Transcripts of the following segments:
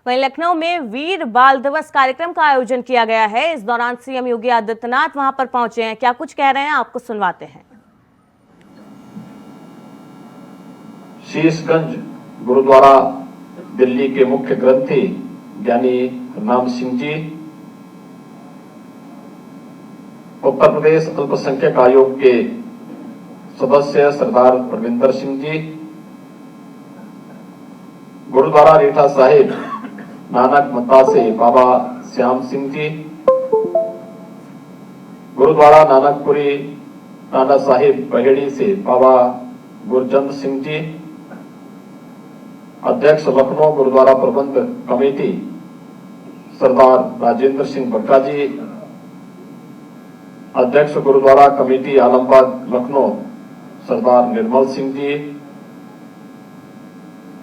वहीं लखनऊ में वीर बाल दिवस कार्यक्रम का आयोजन किया गया है। इस दौरान सीएम योगी आदित्यनाथ वहां पर पहुंचे हैं। क्या कुछ कह रहे हैं, आपको सुनवाते हैं। शीशगंज गुरुद्वारा दिल्ली के मुख्य ग्रंथी ज्ञानी हरनाम सिंह जी, उत्तर प्रदेश अल्पसंख्यक आयोग के सदस्य सरदार परविंदर सिंह जी, गुरुद्वारा रीठा साहिब नानक मत्ता से बाबा श्याम सिंह जी, गुरुद्वारा नानकपुरी नाना साहिब पहेड़ी से बाबा गुरजंत सिंह जी, अध्यक्ष लखनऊ गुरुद्वारा प्रबंध कमेटी सरदार राजेंद्र सिंह बक्का जी, अध्यक्ष गुरुद्वारा कमेटी आलमबाग लखनऊ सरदार निर्मल सिंह जी,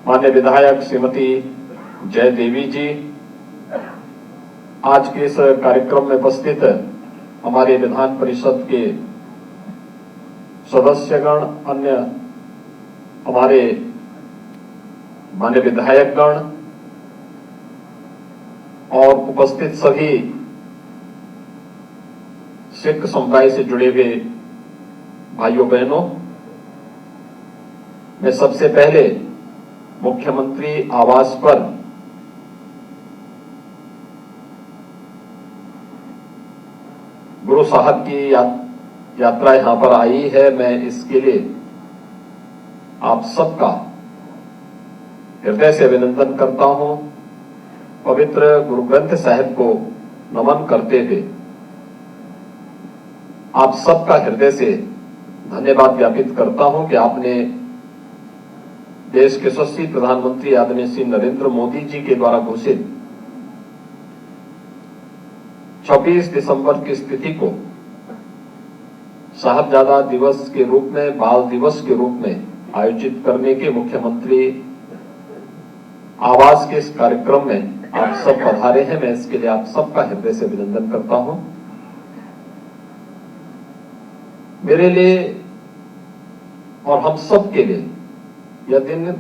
माननीय विधायक श्रीमती जय देवी जी, आज के इस कार्यक्रम में उपस्थित हमारे विधान परिषद के सदस्यगण, अन्य हमारे माननीय विधायकगण और उपस्थित सभी सिख समुदाय से जुड़े हुए भाइयों बहनों, मैं सबसे पहले मुख्यमंत्री आवास पर गुरु साहब की यात्रा यहां पर आई है, मैं इसके लिए आप सबका हृदय से अभिनंदन करता हूं। पवित्र गुरु ग्रंथ साहिब को नमन करते हुए आप सबका हृदय से धन्यवाद ज्ञापित करता हूं कि आपने देश के यशस्वी प्रधानमंत्री आदरणीय श्री नरेंद्र मोदी जी के द्वारा घोषित 26 दिसंबर की स्थिति को साहबजादा दिवस के रूप में, बाल दिवस के रूप में आयोजित करने के मुख्यमंत्री आवास के इस कार्यक्रम में आप सब पधारे हैं। मैं इसके लिए आप सबका हृदय से अभिनंदन करता हूं। मेरे लिए और हम सब के लिए यह दिन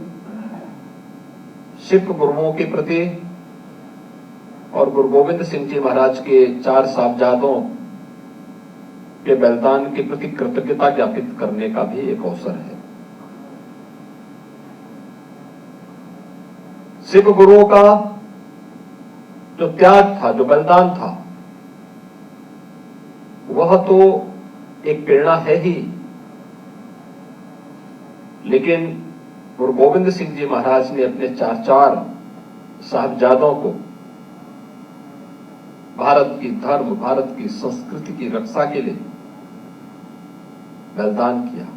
सिख गुरुओं के प्रति और गुरु गोविंद सिंह जी महाराज के 4 साहबजादों के बलिदान के प्रति कृतज्ञता ज्ञापित करने का भी एक अवसर है। सिख गुरुओं का जो त्याग था, जो बलिदान था, वह तो एक प्रेरणा है ही, लेकिन गुरु गोविंद सिंह जी महाराज ने अपने 4 साहबजादों को भारत की धर्म, भारत की संस्कृति की रक्षा के लिए बलिदान किया।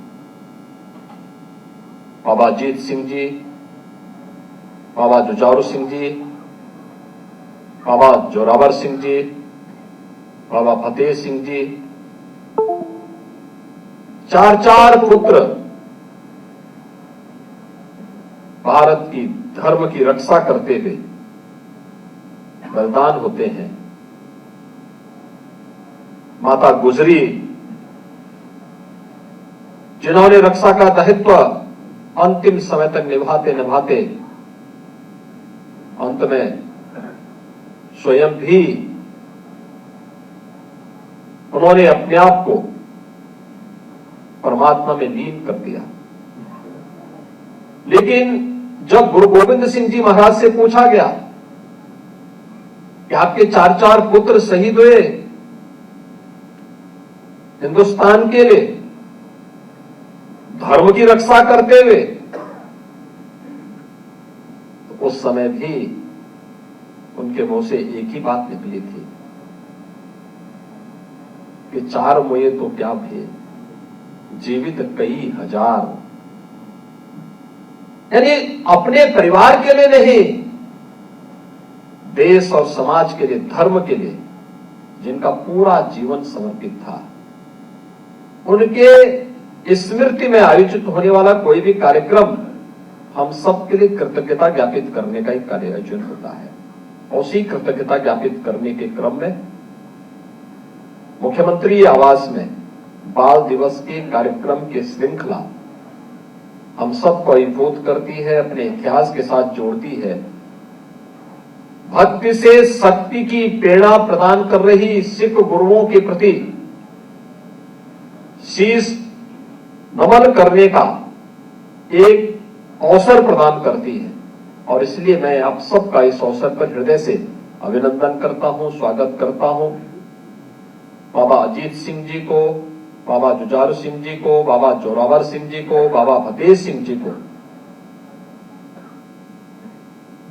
बाबा अजीत सिंह जी, बाबा जुझारू सिंह जी, बाबा जोरावर सिंह जी, बाबा फतेह सिंह जी, 4 पुत्र भारत की धर्म की रक्षा करते हुए बलिदान होते हैं। माता गुजरी, जिन्होंने रक्षा का दायित्व अंतिम समय तक निभाते निभाते अंत में स्वयं भी उन्होंने अपने आप को परमात्मा में लीन कर दिया। लेकिन जब गुरु गोविंद सिंह जी महाराज से पूछा गया कि आपके 4 पुत्र शहीद हुए हिंदुस्तान के लिए, धर्म की रक्षा करते हुए, तो उस समय भी उनके मुंह से एक ही बात निकली थी कि 4 मुए तो क्या भे, जीवित कई हजार। यानी अपने परिवार के लिए नहीं, देश और समाज के लिए, धर्म के लिए जिनका पूरा जीवन समर्पित था, उनके स्मृति में आयोजित होने वाला कोई भी कार्यक्रम हम सब के लिए कृतज्ञता ज्ञापित करने का एक कार्य आयोजन होता है। उसी कृतज्ञता ज्ञापित करने के क्रम में मुख्यमंत्री आवास में बाल दिवस के कार्यक्रम की श्रृंखला हम सबको अभिभूत करती है, अपने इतिहास के साथ जोड़ती है भक्ति से शक्ति की प्रेरणा प्रदान कर रही सिख गुरुओं के प्रति शीश नमन करने का एक अवसर प्रदान करती है। और इसलिए मैं आप सबका इस अवसर पर हृदय से अभिनंदन करता हूं, स्वागत करता हूं। बाबा अजीत सिंह जी को, बाबा जुझारू सिंह जी को, बाबा जोरावर सिंह जी को, बाबा फतेह सिंह जी को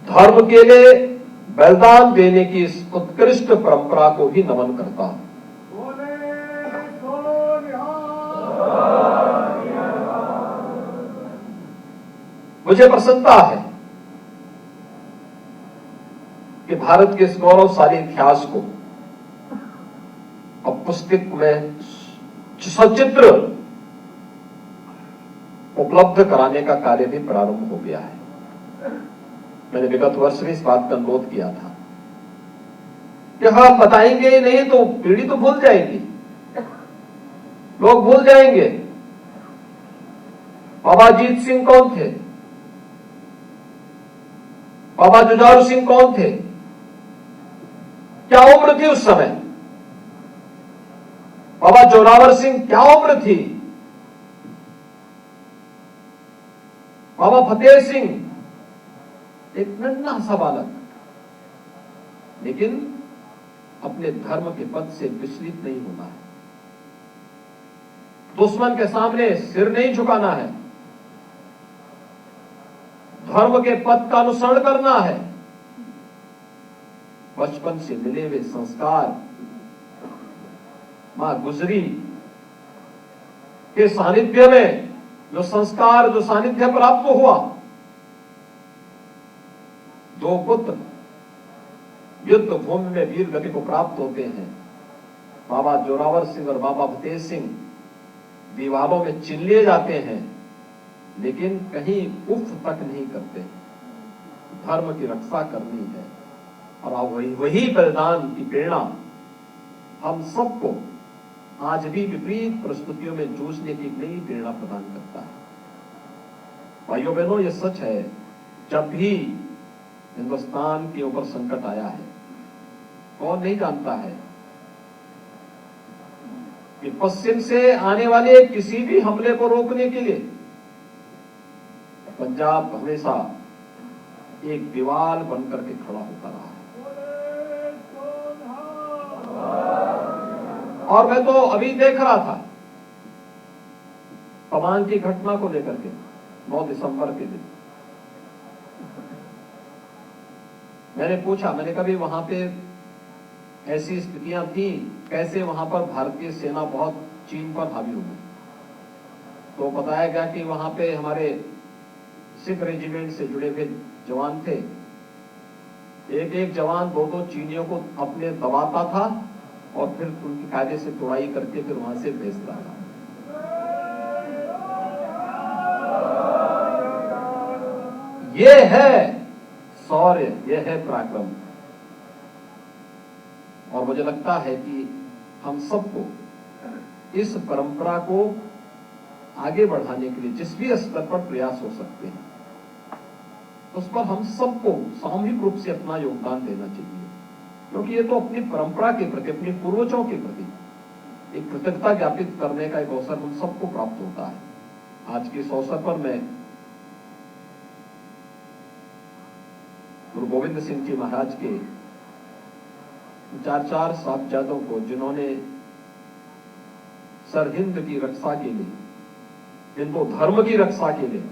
धर्म के लिए बलिदान देने की इस उत्कृष्ट परंपरा को भी नमन करता हूं। मुझे प्रसन्नता है कि भारत के इस गौरवशाली इतिहास को अब पुस्तक में सचित्र उपलब्ध कराने का कार्य भी प्रारंभ हो गया है। मैंने विगत वर्ष में इस बात का अनुरोध किया था कि हम बताएंगे ही नहीं तो पीढ़ी तो भूल जाएगी, लोग भूल जाएंगे। बाबा अजीत सिंह कौन थे, बाबा जुझारू सिंह कौन थे, क्या उम्र थी उस समय, बाबा जोरावर सिंह क्या उम्र थी, बाबा फतेह सिंह एक नन्हा सा बालक, लेकिन अपने धर्म के पद से विचलित नहीं होना है, दुश्मन के सामने सिर नहीं झुकाना है, धर्म के पद का अनुसरण करना है। बचपन से मिले हुए संस्कार, मां गुजरी के सानिध्य में जो संस्कार, जो सानिध्य प्राप्त हुआ, दो पुत्र युद्ध भूमि में वीर गति को प्राप्त होते हैं। बाबा जोरावर सिंह और बाबा फतेह सिंह दीवारों में चिन लिए जाते हैं, लेकिन कहीं उफ तक नहीं करते। धर्म की रक्षा करनी है और अब वही बलिदान की प्रेरणा हम सबको आज भी विपरीत परिस्थितियों में जूझने की नई प्रेरणा प्रदान करता है। भाइयों बहनों, यह सच है, जब भी हिंदुस्तान के ऊपर संकट आया है, कौन नहीं जानता है कि पश्चिम से आने वाले किसी भी हमले को रोकने के लिए पंजाब हमेशा एक दीवार बनकर के खड़ा होता रहा है। और मैं तो अभी देख रहा था तवांग की घटना को लेकर के 9 दिसंबर के दिन मैंने पूछा, मैंने कभी वहां पे ऐसी स्थितियां थी, कैसे वहां पर भारतीय सेना बहुत चीन पर हावी हो गई। तो बताया गया कि वहां पे हमारे सिख रेजिमेंट से जुड़े हुए जवान थे, एक एक जवान 2-2 चीनियों को अपने दबाता था और फिर उनकी कायदे से तोड़ाई करके फिर वहां से भेजता था। ये है शौर्य, ये है पराक्रम। और मुझे लगता है कि हम सबको इस परंपरा को आगे बढ़ाने के लिए जिस भी स्तर पर प्रयास हो सकते हैं, उस पर हम सबको सामूहिक रूप से अपना योगदान देना चाहिए, क्योंकि ये तो अपनी परंपरा के प्रति, अपने पूर्वजों के प्रति एक कृतज्ञता ज्ञापित करने का एक अवसर हम सबको प्राप्त होता है। आज के इस अवसर पर मैं गुरु गोविंद सिंह जी महाराज के 4 साहबजादों को, जिन्होंने सरहिंद की रक्षा के लिए, हिंदू धर्म की रक्षा के लिए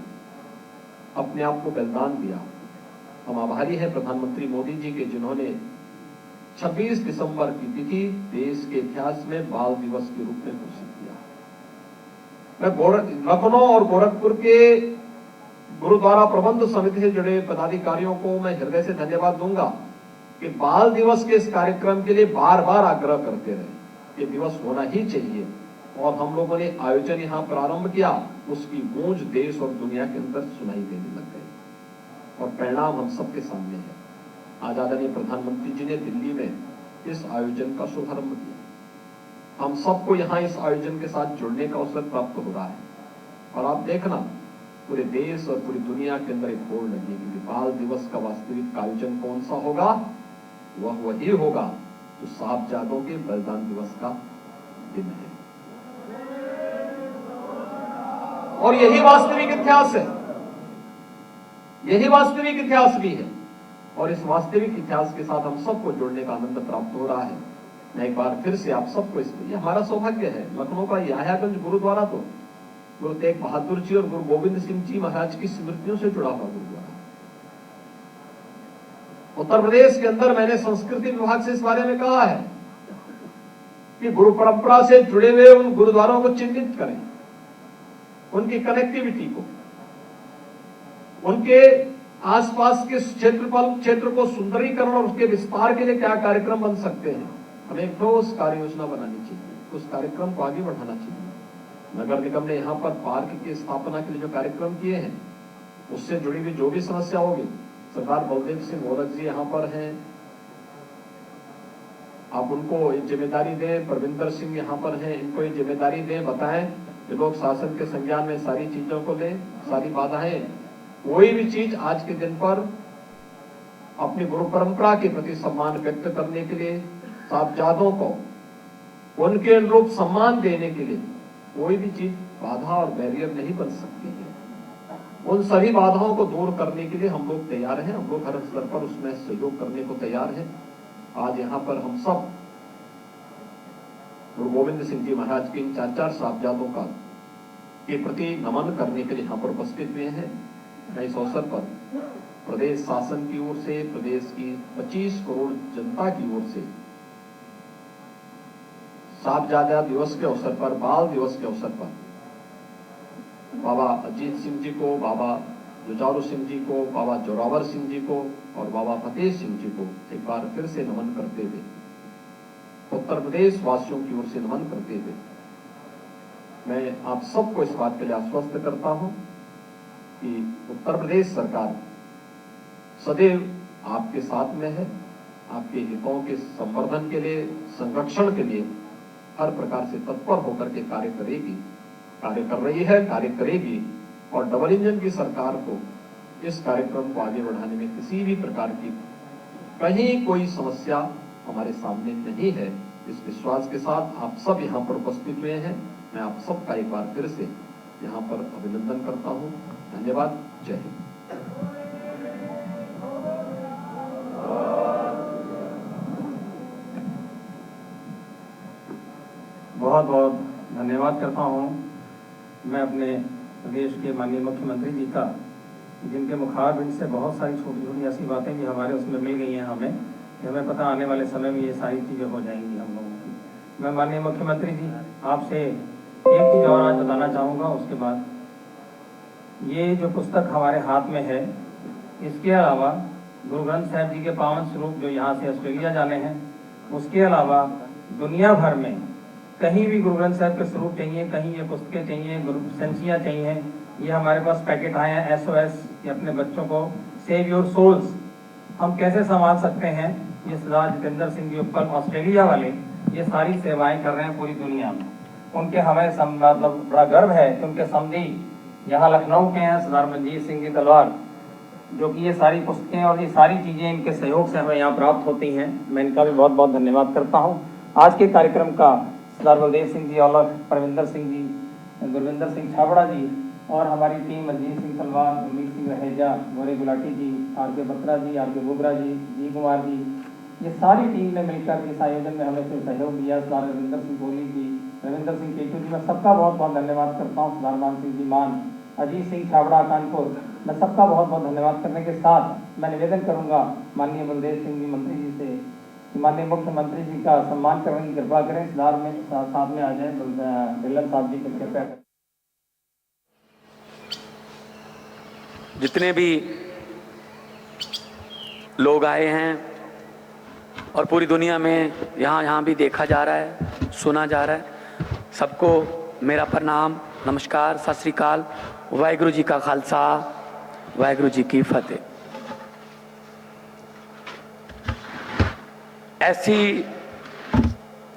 अपने आप को बलिदान दिया, हम आभारी हैं प्रधानमंत्री मोदी जी के, जिन्होंने 26 दिसंबर की तिथि देश के इतिहास में बाल दिवस के रूप में घोषित किया। मैं लखनऊ और गोरखपुर के गुरुद्वारा प्रबंध समिति से जुड़े पदाधिकारियों को मैं हृदय से धन्यवाद दूंगा कि बाल दिवस के इस कार्यक्रम के लिए बार बार आग्रह करते रहे। ये दिवस होना ही चाहिए और हम लोगों ने आयोजन यहाँ प्रारंभ किया, उसकी गूंज देश और दुनिया के अंदर सुनाई देने लग गई और परिणाम हम सबके सामने है। आज आदरणीय प्रधानमंत्री जी ने दिल्ली में इस आयोजन का शुभारंभ किया। हम सबको यहाँ इस आयोजन के साथ जुड़ने का अवसर प्राप्त हो रहा है और आप देखना पूरे देश और पूरी दुनिया के अंदर एक होड़ लगेगी कि बाल दिवस का वास्तविक आयोजन कौन सा होगा वह वही होगा जो साहबजादों के बलिदान दिवस का दिन है। और यही वास्तविक इतिहास है, यही वास्तविक इतिहास भी है। और इस वास्तविक इतिहास के साथ हम सबको जुड़ने का आनंद प्राप्त हो रहा है। मैं एक बार फिर से आप सबको ये हमारा सौभाग्य है। लखनऊ का याह्यागंज गुरुद्वारा तो गुरु तेग बहादुर जी और गुरु गोविंद सिंह जी महाराज की स्मृतियों से जुड़ा हुआ गुरुद्वारा। उत्तर प्रदेश के अंदर मैंने संस्कृति विभाग से इस बारे में कहा है कि गुरु परंपरा से जुड़े हुए उन गुरुद्वारों को चिन्हित करें, उनकी कनेक्टिविटी को, उनके आसपास के क्षेत्र को सुंदरीकरण और उसके विस्तार के लिए क्या कार्यक्रम बन सकते हैं। हमें एक ठोस कार्य योजना बनानी चाहिए, उस कार्यक्रम को आगे बढ़ाना चाहिए। नगर निगम ने यहाँ पर पार्क की स्थापना के लिए जो कार्यक्रम किए हैं, उससे जुड़ी हुई जो भी समस्या होगी, सरदार बलदेव सिंह गोरख जी यहाँ पर हैं, आप उनको एक जिम्मेदारी दें। परविंदर सिंह यहाँ पर हैं, इनको एक जिम्मेदारी दें, बताएं कि लोग शासन के संज्ञान में सारी चीजों को लें, सारी बाधाएं, कोई भी चीज आज के दिन पर अपनी गुरु परंपरा के प्रति सम्मान व्यक्त करने के लिए, साहबजादों को उनके अनुरूप सम्मान देने के लिए कोई भी चीज बाधा और बैरियर नहीं बन सकती है। उन सभी बाधाओं को दूर करने के लिए हम लोग तैयार हैं, हम लोग हर स्तर पर उसमें सहयोग करने को तैयार हैं। आज यहाँ पर हम सब गुरु गोविंद सिंह जी महाराज के इन 4 साहबजादों का के प्रति नमन करने के लिए यहाँ पर उपस्थित हुए हैं। मैं इस अवसर पर प्रदेश शासन की ओर से, प्रदेश की 25 करोड़ जनता की ओर से साहबजादा दिवस के अवसर पर, बाल दिवस के अवसर पर बाबा अजीत सिंह जी को, बाबा जुझारू सिंह जी को, बाबा जोरावर सिंह जी को और बाबा फतेह सिंह जी को एक बार फिर से नमन करते हुए, उत्तर प्रदेश वासियों की ओर से नमन करते हुए मैं आप सबको इस बात के लिए आश्वस्त करता हूं कि उत्तर प्रदेश सरकार सदैव आपके साथ में है। आपके हितों के संवर्धन के लिए, संरक्षण के लिए हर प्रकार से तत्पर होकर के कार्य करेगी, कार्य कर रही है, कार्य करेगी। और डबल इंजन की सरकार को इस कार्यक्रम को आगे बढ़ाने में किसी भी प्रकार की कहीं कोई समस्या हमारे सामने नहीं है। इस विश्वास के साथ आप सब यहाँ पर उपस्थित हुए हैं। मैं आप सबका एक बार फिर से यहाँ पर अभिनंदन करता हूँ। धन्यवाद। जय हिंद। बहुत बहुत धन्यवाद करता हूँ मैं अपने प्रदेश के माननीय मुख्यमंत्री जी का, जिनके मुखारबिंद से बहुत सारी छोटी छोटी ऐसी बातें भी हमारे उसमें मिल गई हैं हमें, कि हमें पता आने वाले समय में ये सारी चीज़ें हो जाएंगी हम लोगों की। मैं माननीय मुख्यमंत्री जी आपसे एक चीज़ और आज बताना चाहूँगा। उसके बाद ये जो पुस्तक हमारे हाथ में है, इसके अलावा गुरु ग्रंथ साहिब जी के पावन स्वरूप जो यहाँ से ऑस्ट्रेलिया जाने हैं, उसके अलावा दुनिया भर में कहीं भी गुरु ग्रंथ साहिब के स्वरूप चाहिए, कहीं ये पुस्तकें चाहिए, गुरु संचियाँ चाहिए, ये हमारे पास पैकेट आए हैं SOS कि अपने बच्चों को सेव योर सोल्स हम कैसे संभाल सकते हैं। ये सरदार जितेंद्र सिंह जी उपकर ऑस्ट्रेलिया वाले ये सारी सेवाएं कर रहे हैं पूरी दुनिया में। उनके हमें मतलब बड़ा गर्व है कि उनके समधी यहाँ लखनऊ के हैं सरदार मंजीत सिंह जी तलवार, जो कि ये सारी पुस्तकें और ये सारी चीज़ें इनके सहयोग से हमें यहाँ प्राप्त होती हैं। मैं इनका भी बहुत बहुत धन्यवाद करता हूँ। आज के कार्यक्रम का सरदार बलदेव सिंह जी औलख, परविंदर सिंह जी, गुरविंदर सिंह छाबड़ा जी और हमारी टीम मंजीत सिंह तलवार, गुरमीत सिंह रहेजा, गौरी गुलाटी जी, RK बत्रा जी, RK बोगरा जी कुमार जी, ये सारी टीम ने मिलकर इस आयोजन में हमें से सहयोग दिया। सरदार रविंदर सिंह कोहली जी, रविंदर सिंह केतु जी, मैं सबका बहुत बहुत धन्यवाद करता हूँ। सरदार मान सिंह जी मान, अजीत सिंह छाबड़ा कानपुर, मैं सबका बहुत बहुत धन्यवाद करने के साथ मैं निवेदन करूँगा माननीय बलदेव सिंह जी मंत्री जी से, माननीय मुख्यमंत्री जी का सम्मान करने की कृपा करें। सरदार में साथ में आ जाए ढिल्लन साहब जी की कृपया करें। जितने भी लोग आए हैं और पूरी दुनिया में यहाँ भी देखा जा रहा है, सुना जा रहा है, सबको मेरा प्रणाम, नमस्कार, सत श्री अकाल, वाहिगुरु जी का खालसा, वाहिगुरु जी की फतेह। ऐसी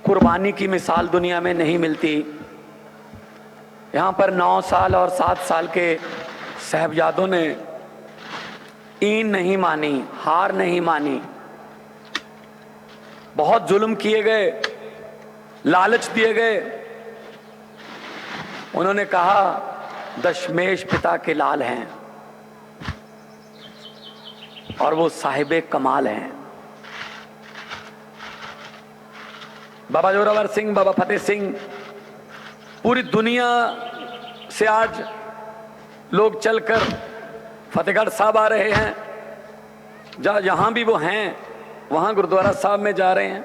कुर्बानी की मिसाल दुनिया में नहीं मिलती। यहाँ पर 9 साल और 7 साल के साहबजादों ने ईन नहीं मानी, हार नहीं मानी, बहुत जुल्म किए गए, लालच दिए गए। उन्होंने कहा दशमेश पिता के लाल हैं और वो साहिबे कमाल हैं। बाबा जोरावर सिंह, बाबा फतेह सिंह, पूरी दुनिया से आज लोग चलकर फतेहगढ़ साहब आ रहे हैं। जहां भी वो हैं वहां गुरुद्वारा साहब में जा रहे हैं।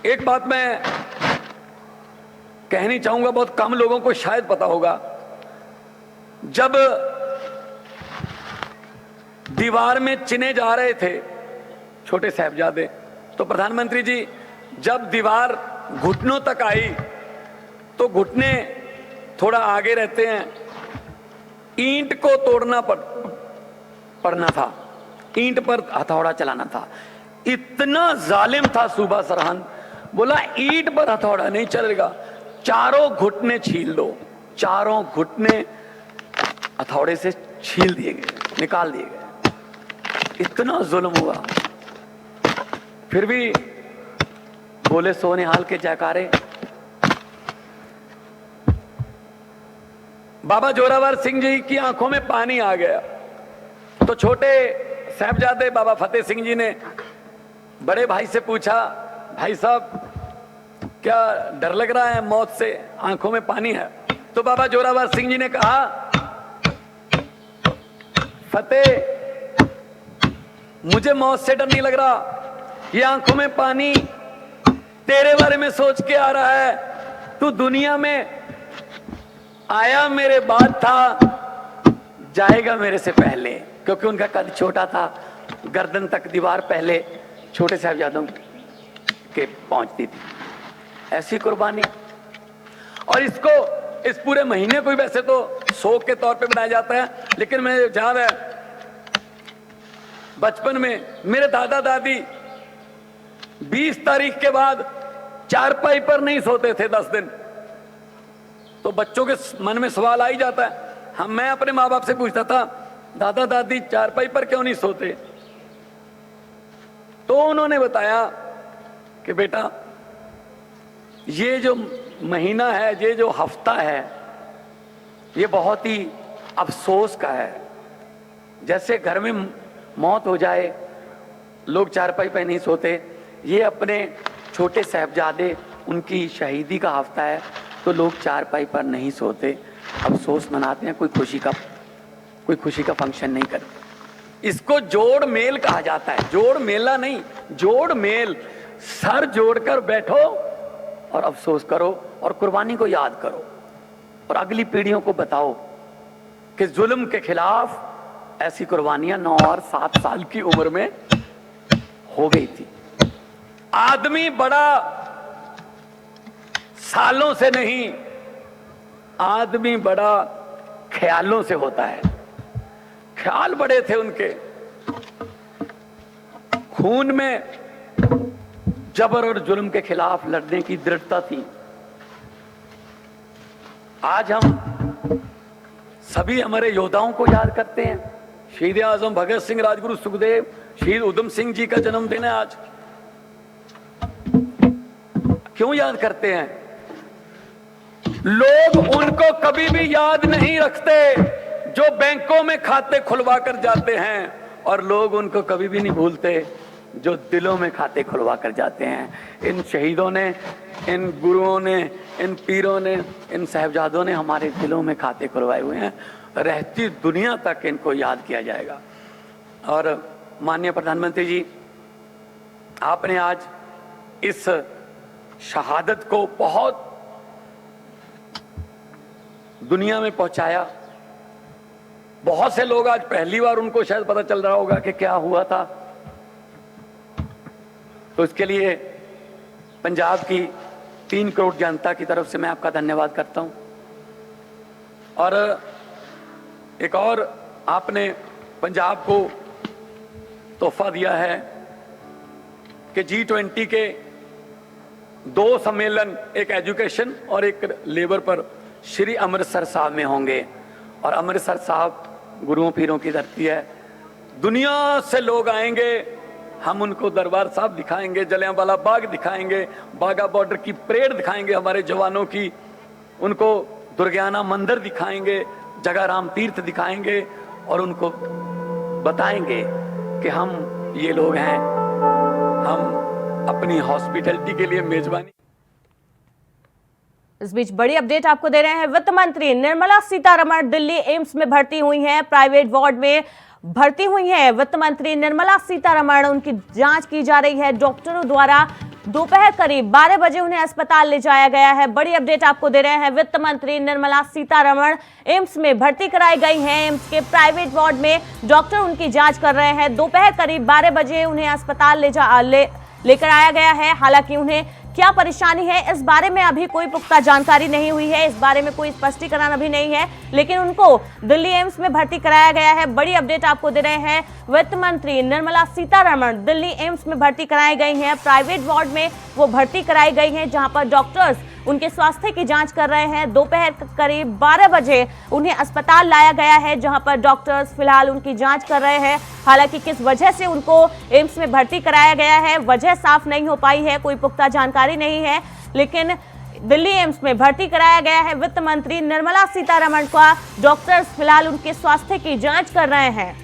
एक बात मैं कहनी चाहूंगा, बहुत कम लोगों को शायद पता होगा, जब दीवार में चिने जा रहे थे छोटे साहिबजादे, तो प्रधानमंत्री जी जब दीवार घुटनों तक आई तो घुटने थोड़ा आगे रहते हैं, ईंट को तोड़ना पड़ना था, ईंट पर हथौड़ा चलाना था। इतना जालिम था सूबा सरहंद, बोला ईंट पर हथौड़ा नहीं चलेगा, चारों घुटने छील दो। चारों घुटने हथौड़े से छील दिए गए, निकाल दिए गए। इतना जुल्म हुआ, फिर भी बोले सोनिहाल के जयकारे। बाबा जोरावर सिंह जी की आंखों में पानी आ गया, तो छोटे साहिबजादे बाबा फतेह सिंह जी ने बड़े भाई से पूछा, भाई साहब क्या डर लग रहा है मौत से, आंखों में पानी है? तो बाबा जोरावर सिंह जी ने कहा, फतेह मुझे मौत से डर नहीं लग रहा, ये आंखों में पानी तेरे बारे में सोच के आ रहा है। तू दुनिया में आया मेरे बाद था, जाएगा मेरे से पहले। क्योंकि उनका कद छोटा था, गर्दन तक दीवार पहले छोटे साहिबजादों के पहुंचती थी। ऐसी कुर्बानी। और इसको इस पूरे महीने को वैसे तो शोक के तौर पे मनाया जाता है, लेकिन मैं याद है बचपन में मेरे दादा दादी 20 तारीख के बाद चारपाई पर नहीं सोते थे 10 दिन। तो बच्चों के मन में सवाल आ ही जाता है। मैं अपने माँ बाप से पूछता था, दादा दादी चारपाई पर क्यों नहीं सोते? तो उन्होंने बताया कि बेटा ये जो महीना है, ये जो हफ्ता है, ये बहुत ही अफसोस का है। जैसे घर में मौत हो जाए लोग चारपाई पर नहीं सोते, ये अपने छोटे साहिबजादे उनकी शहीदी का हफ्ता है तो लोग चारपाई पर नहीं सोते, अफसोस मनाते हैं, कोई खुशी का फंक्शन नहीं करते। इसको जोड़ मेल कहा जाता है, जोड़ मेला नहीं, जोड़ मेल। सर जोड़कर बैठो और अफसोस करो और कुर्बानी को याद करो और अगली पीढ़ियों को बताओ कि जुल्म के खिलाफ ऐसी कुर्बानियां 9 और 7 साल की उम्र में हो गई थी। आदमी बड़ा सालों से नहीं, आदमी बड़ा ख्यालों से होता है। ख्याल बड़े थे उनके, खून में जबर और जुल्म के खिलाफ लड़ने की दृढ़ता थी। आज हम सभी हमारे योद्धाओं को याद करते हैं। शहीद आजम भगत सिंह, राजगुरु सुखदेव, शहीद उधम सिंह जी का जन्मदिन है आज। क्यों याद करते हैं? लोग उनको कभी भी याद नहीं रखते जो बैंकों में खाते खुलवा कर जाते हैं, और लोग उनको कभी भी नहीं भूलते जो दिलों में खाते खुलवा कर जाते हैं। इन शहीदों ने, इन गुरुओं ने, इन पीरों ने, इन साहिबजादों ने हमारे दिलों में खाते खुलवाए हुए हैं। रहती दुनिया तक इनको याद किया जाएगा। और माननीय प्रधानमंत्री जी, आपने आज इस शहादत को बहुत दुनिया में पहुंचाया। बहुत से लोग आज पहली बार उनको शायद पता चल रहा होगा कि क्या हुआ था। तो इसके लिए पंजाब की 3 करोड़ जनता की तरफ से मैं आपका धन्यवाद करता हूं। और एक और आपने पंजाब को तोहफा दिया है कि G20 के 2 सम्मेलन, एक एजुकेशन और एक लेबर पर श्री अमृतसर साहब में होंगे। और अमृतसर साहब गुरुओं पीरों की धरती है, दुनिया से लोग आएंगे हम उनको दरबार साहब दिखाएंगे, जलियांवाला बाग दिखाएंगे, बाघा बॉर्डर की परेड दिखाएंगे हमारे जवानों की, उनको दुर्गाना मंदिर दिखाएंगे, जगाराम तीर्थ दिखाएंगे और उनको बताएंगे कि हम ये लोग हैं, हम अपनी हॉस्पिटैलिटी के लिए मेजबानी। इस बीच बड़ी अपडेट आपको दे रहे हैं। वित्त मंत्री निर्मला सीतारमण दिल्ली एम्स में भर्ती हुई हैं, प्राइवेट वार्ड में भर्ती हुई हैं। वित्त मंत्री निर्मला सीतारमण, उनकी जांच की जा रही है डॉक्टरों द्वारा। दोपहर करीब 12 बजे उन्हें अस्पताल ले जाया गया है। बड़ी अपडेट आपको दे रहे हैं। वित्त मंत्री निर्मला सीतारमण एम्स में भर्ती कराई गई हैं। एम्स के प्राइवेट वार्ड में डॉक्टर उनकी जांच कर रहे हैं। दोपहर करीब 12 बजे उन्हें अस्पताल लेकर आया गया है। हालांकि उन्हें क्या परेशानी है इस बारे में अभी कोई पुख्ता जानकारी नहीं हुई है, इस बारे में कोई स्पष्टीकरण अभी नहीं है, लेकिन उनको दिल्ली एम्स में भर्ती कराया गया है। बड़ी अपडेट आपको दे रहे हैं। वित्त मंत्री निर्मला सीतारमण दिल्ली एम्स में भर्ती कराई गई हैं। प्राइवेट वार्ड में वो भर्ती कराई गई हैं, जहां पर डॉक्टर्स उनके स्वास्थ्य की जांच कर रहे हैं। दोपहर करीब 12 बजे उन्हें अस्पताल लाया गया है, जहां पर डॉक्टर्स फिलहाल उनकी जांच कर रहे हैं। हालांकि किस वजह से उनको एम्स में भर्ती कराया गया है, वजह साफ नहीं हो पाई है, कोई पुख्ता जानकारी नहीं है, लेकिन दिल्ली एम्स में भर्ती कराया गया है। वित्त मंत्री निर्मला सीतारमण का डॉक्टर्स फिलहाल उनके स्वास्थ्य की जांच कर रहे हैं।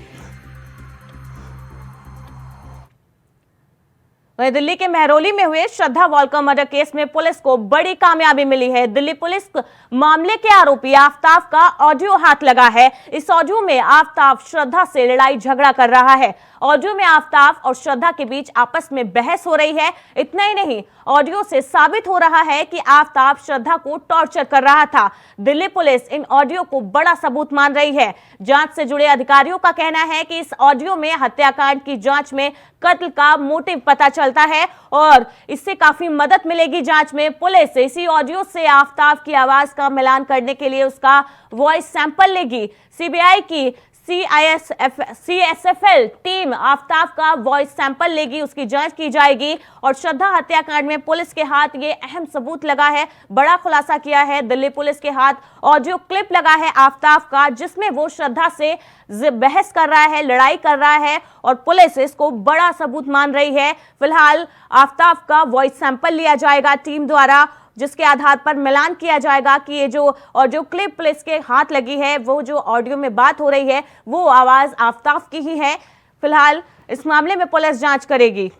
वहीं दिल्ली के मेहरौली में हुए श्रद्धा वॉलकर मर्डर केस में पुलिस को बड़ी कामयाबी मिली है। दिल्ली पुलिस मामले के आरोपी आफताब का ऑडियो हाथ लगा है। इस ऑडियो में आफताब श्रद्धा से लड़ाई झगड़ा कर रहा है। ऑडियो में आफताब और श्रद्धा के बीच आपस में बहस हो रही है। इतना ही नहीं, ऑडियो से साबित हो रहा है कि आफताब श्रद्धा को टॉर्चर कर रहा था। दिल्ली पुलिस इन ऑडियो को बड़ा सबूत मान रही है। जांच से जुड़े अधिकारियों का कहना है कि इस ऑडियो में हत्याकांड की जांच में कत्ल का मोटिव पता चलता है और इससे काफी मदद मिलेगी जांच में। पुलिस इसी ऑडियो से आफताब की आवाज का मिलान करने के लिए उसका वॉइस सैंपल लेगी। सीबीआई की CSFL टीम आफताब का वॉइस सैंपल लेगी, उसकी जांच की जाएगी। और श्रद्धा हत्याकांड में पुलिस के हाथ ये अहम सबूत लगा है, बड़ा खुलासा किया है। दिल्ली पुलिस के हाथ ऑडियो क्लिप लगा है आफताब का, जिसमें वो श्रद्धा से बहस कर रहा है, लड़ाई कर रहा है और पुलिस इसको बड़ा सबूत मान रही है। फिलहाल आफताब का वॉइस सैंपल लिया जाएगा टीम द्वारा, जिसके आधार पर मिलान किया जाएगा कि ये जो ऑडियो क्लिप पुलिस के हाथ लगी है, वो जो ऑडियो में बात हो रही है, वो आवाज आफताब की ही है। फिलहाल इस मामले में पुलिस जांच करेगी।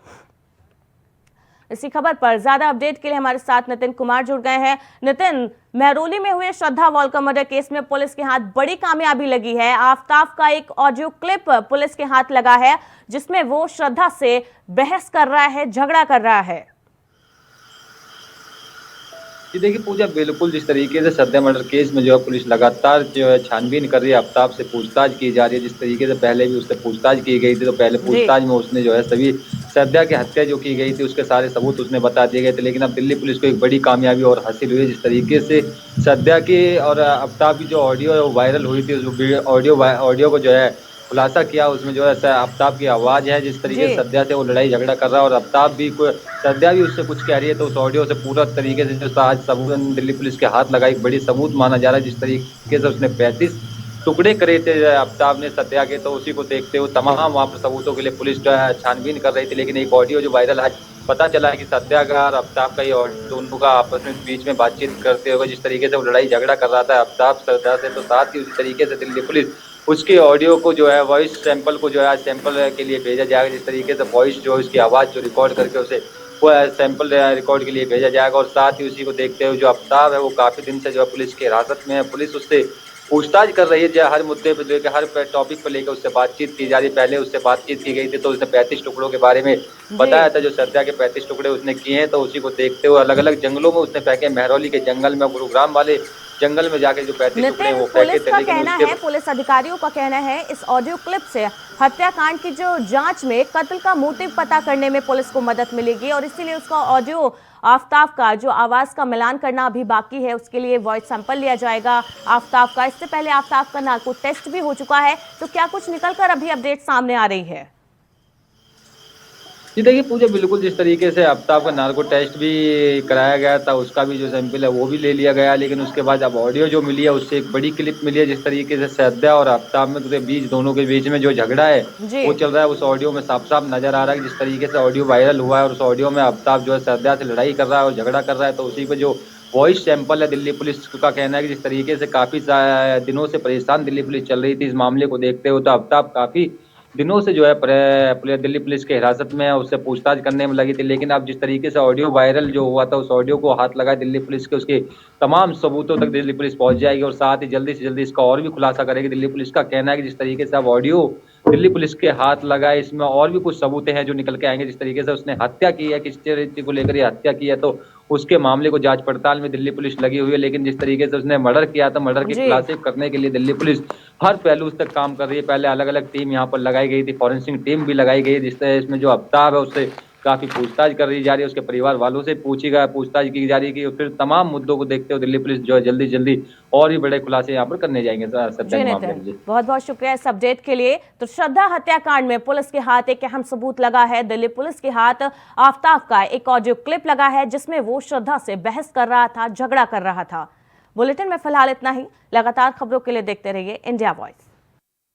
इसी खबर पर ज्यादा अपडेट के लिए हमारे साथ नितिन कुमार जुड़ गए हैं। नितिन, मेहरौली में हुए श्रद्धा वॉलकर मर्डर केस में पुलिस के हाथ बड़ी कामयाबी लगी है। आफताब का एक ऑडियो क्लिप पुलिस के हाथ लगा है, जिसमें वो श्रद्धा से बहस कर रहा है, झगड़ा कर रहा है। जी देखिए पूजा, बिल्कुल जिस तरीके से श्रद्धा मर्डर केस में जो है पुलिस लगातार जो है छानबीन कर रही है, आफताब से पूछताछ की जा रही है। जिस तरीके से पहले भी उससे पूछताछ की गई थी, तो पहले पूछताछ में उसने जो है सभी श्रद्धा की हत्या जो की गई थी उसके सारे सबूत उसने बता दिए गए थे। लेकिन अब दिल्ली पुलिस को एक बड़ी कामयाबी और हासिल हुई है। जिस तरीके से श्रद्धा की और आफताब की जो ऑडियो है वो वायरल हुई थी, उस ऑडियो को जो है खुलासा किया, उसमें जो है आफताब की आवाज़ है, जिस तरीके से श्रद्धा से वो लड़ाई झगड़ा कर रहा है और आफताब भी श्रद्धा भी उससे कुछ कह रही है। तो उस ऑडियो से पूरा तरीके से जो आज सबूत दिल्ली पुलिस के हाथ लगा, एक बड़ी सबूत माना जा रहा है। जिस तरीके से उसने 35 टुकड़े करे थे आफताब ने श्रद्धा के, तो उसी को देखते हुए तमाम वहाँ पर सबूतों के लिए पुलिस जो है छानबीन कर रही थी। लेकिन एक ऑडियो जो वायरल आज पता चला है कि श्रद्धा का और आफताब का ये दोनों का आपस में बीच में बातचीत करते हुए जिस तरीके से वो लड़ाई झगड़ा कर रहा था आफताब श्रद्धा से, तो साथ ही उसी तरीके से दिल्ली पुलिस उसके ऑडियो को जो है वॉइस सैंपल को जो है आज सैंपल के लिए भेजा जाएगा। जिस तरीके से वॉइस जो उसकी आवाज़ जो रिकॉर्ड करके उसे वो सैंपल रिकॉर्ड के लिए भेजा जाएगा। और साथ ही उसी को देखते हुए जो आफताब है वो काफ़ी दिन से जो है पुलिस की हिरासत में है। पुलिस उससे पूछताछ कर रही है, जो हर मुद्दे पर लेकर हर टॉपिक पर लेकर उससे बातचीत की जा रही है। पहले उससे बातचीत की गई थी तो उसने 35 टुकड़ों के बारे में बताया था, जो श्रद्धा के 35 टुकड़े उसने किए हैं। तो उसी को देखते हुए अलग अलग जंगलों में उसने फेंके, मेहरौली के जंगल में, गुरुग्राम वाले जंगल में जाके जो 35 टुकड़े वो फेंके थे। लेकिन पुलिस अधिकारियों का कहना है इस ऑडियो क्लिप से हत्याकांड की जो जांच में कत्ल का मोटिव पता करने में पुलिस को मदद मिलेगी और इसीलिए उसका ऑडियो आफताब का जो आवाज का मिलान करना अभी बाकी है, उसके लिए वॉइस सैंपल लिया जाएगा आफताब का। इससे पहले आफताब का नार्को टेस्ट भी हो चुका है, तो क्या कुछ निकलकर अभी अपडेट सामने आ रही है? जी देखिए पूजा, बिल्कुल जिस तरीके से आफ्ताब का नार्को टेस्ट भी कराया गया था, उसका भी जो सैंपल है वो भी ले लिया गया, लेकिन उसके बाद अब ऑडियो जो मिली है उससे एक बड़ी क्लिप मिली है, जिस तरीके से सद्या और आफ्ताब में के बीच, दोनों के बीच में जो झगड़ा है जी। वो चल रहा है। उस ऑडियो में साफ साफ नजर आ रहा है कि जिस तरीके से ऑडियो वायरल हुआ है और उस ऑडियो में आफ्ताब जो है सद्या से लड़ाई कर रहा है और झगड़ा कर रहा है, तो उसी पे जो वॉइस सैंपल है, दिल्ली पुलिस का कहना है कि जिस तरीके से काफी दिनों से परेशान दिल्ली पुलिस चल रही थी इस मामले को देखते हुए, तो आफ्ताब काफी दिनों से जो है दिल्ली पुलिस के हिरासत में है, उससे पूछताछ करने में लगी थी। लेकिन अब जिस तरीके से ऑडियो वायरल जो हुआ था, उस ऑडियो को हाथ लगा दिल्ली पुलिस के, उसके तमाम सबूतों तक दिल्ली पुलिस पहुंच जाएगी और साथ ही जल्दी से जल्दी इसका और भी खुलासा करेगी। दिल्ली पुलिस का कहना है कि जिस तरीके से अब ऑडियो दिल्ली पुलिस के हाथ लगा है, इसमें और भी कुछ सबूत हैं जो निकल के आएंगे। जिस तरीके से उसने हत्या की है, किस चीज को लेकर ये हत्या की है, तो उसके मामले को जांच पड़ताल में दिल्ली पुलिस लगी हुई है। लेकिन जिस तरीके से उसने मर्डर किया था, मर्डर के जी। खुलासे करने के लिए दिल्ली पुलिस हर पहलू तक काम कर रही है। पहले अलग अलग टीम यहाँ पर लगाई गई थी, फॉरेंसिक टीम भी लगाई गई है, जिससे इसमें जो आफ्ताब है उससे काफी पूछताछ कर रही जा रही है, उसके परिवार वालों से पूछताछ की जा रही है कि फिर तमाम मुद्दों को देखते हुए दिल्ली पुलिस जो है जल्दी जल्दी और भी बड़े खुलासे यहाँ पर करने जाएंगे जी नितिन, बहुत बहुत शुक्रिया इस अपडेट के लिए। तो श्रद्धा हत्याकांड में पुलिस के हाथ एक अहम सबूत लगा है। दिल्ली पुलिस के हाथ आफ्ताब का एक ऑडियो क्लिप लगा है जिसमें वो श्रद्धा से बहस कर रहा था, झगड़ा कर रहा था। बुलेटिन में फिलहाल इतना ही। लगातार खबरों के लिए देखते रहिए इंडिया वॉइस।